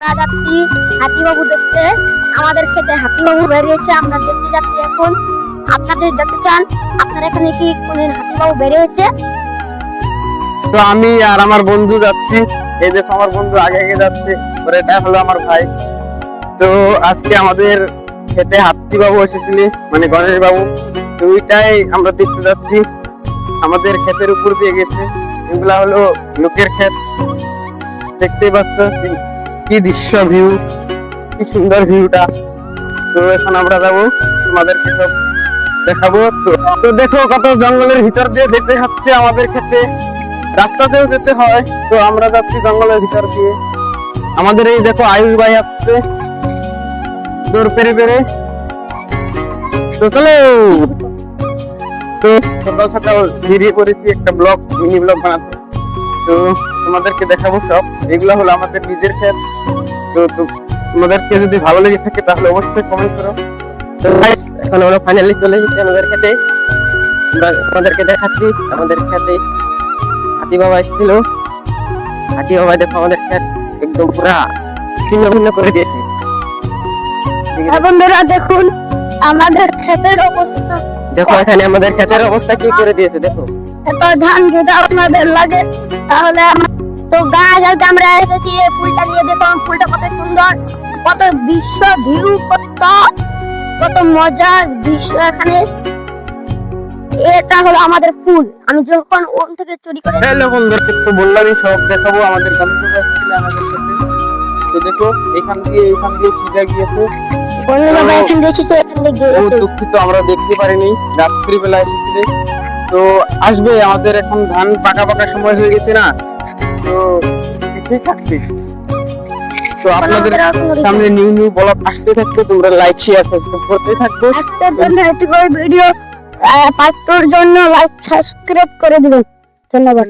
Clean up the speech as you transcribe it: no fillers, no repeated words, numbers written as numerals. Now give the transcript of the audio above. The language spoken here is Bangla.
আমরা যাচ্ছি হাতিবাবু দেখতে। আমাদের খেতে হাতিবাবু বেরিয়েছে, আমরা দেখতে যাচ্ছি এখন। আপনাদের দেখতে চান? আপনার এখানে কি কোনদিন হাতিবাবু বেরিয়েছে? তো আমি আর আমার বন্ধু যাচ্ছি। এই দেখো আমার বন্ধু আগে আগে যাচ্ছে, আর এটা হলো আমার ভাই। তো আজকে আমাদের খেতে হাতি বাবু এসেছিলি, মানে গণেশ বাবু। তো ওইটাই আমরা দেখতে যাচ্ছি। আমাদের ক্ষেতের উপর দিয়ে গেছে। এগুলা হলো লোকের ক্ষেত, দেখতেই পাচ্ছ কি দৃশ্য, ভিউ কি সুন্দর ভিউটা। তো এখন আমরা যাবো, তোমাদেরকে সব দেখাবো। তো দেখো কত জঙ্গলের ভিতর দিয়ে যেতে হচ্ছে আমাদের ক্ষেতে, রাস্তাতেও যেতে হয়। তো আমরা যাচ্ছি জঙ্গলের ভিতর দিয়ে। আমাদের এই দেখো আয়ুষ ভাই আসছে দৌড় পেরে পেরে। তো চলো, তো সকাল সকাল বেরিয়ে পড়েছি একটা ব্লগ, মিনি ব্লগ বানাতে। তো তোমাদেরকে দেখাবো সব। এগুলো হলো আমাদের নিজের ক্ষেত। তো তোমাদেরকে যদি ভালো লেগে থাকে তাহলে অবশ্যই কমেন্ট করো। তো guys, এখন আমরা ফাইনালি চলে এসেছি আমাদের ক্ষেতে। আমরা তোমাদেরকে দেখাচ্ছি আমাদের ক্ষেতে হাতি বাবা এসেছিল। হাতি বাবা দেখো আমাদের ক্ষেত একদম পুরা ছিন্ন ভিন্ন করে দিয়েছে। বন্ধুরা দেখুন আমাদের ক্ষেতের অবস্থা। দেখো এখানে আমাদের ক্ষেতের অবস্থা কি করে দিয়েছে দেখো। এত ধান যদি আপনাদের লাগে তাহলে তো গাছ আজকে আমরা এসেছি এই ফুলটা নিয়ে। দেখুন ফুলটা কত সুন্দর, কত দৃশ্য, ভিউ, কত মজার দৃশ্য এখানে। এটা হলো আমাদের ফুল, আমি যখন ওন থেকে চুরি করে। হ্যালো বন্ধুদেরকে তো বললামই সব দেখাবো আমাদের গণেশ আমাদের ক্ষেতে। তো দেখো এখান দিয়ে সিধা গিয়েছে। বাবা এখান দিয়ে এসেছে, এখান দিয়ে গিয়েছে। দুঃখিত আমরা দেখতে পারিনি, রাত্রি বেলা এসেছিল। তো আসবে, আমাদের এখন ধান পাকা পাকা সময় হয়ে গেছে না, তো ঠিক থাকছে। তো আপনাদের সামনে নিউ নিউ ব্লগ আসতে থাকবে, তোমরা লাইক শেয়ার সাবস্ক্রাইব করতে থাকবে। আজকের জন্য একটু ভিডিও পার্ট 2 এর জন্য লাইক সাবস্ক্রাইব করে দিবেন। ধন্যবাদ।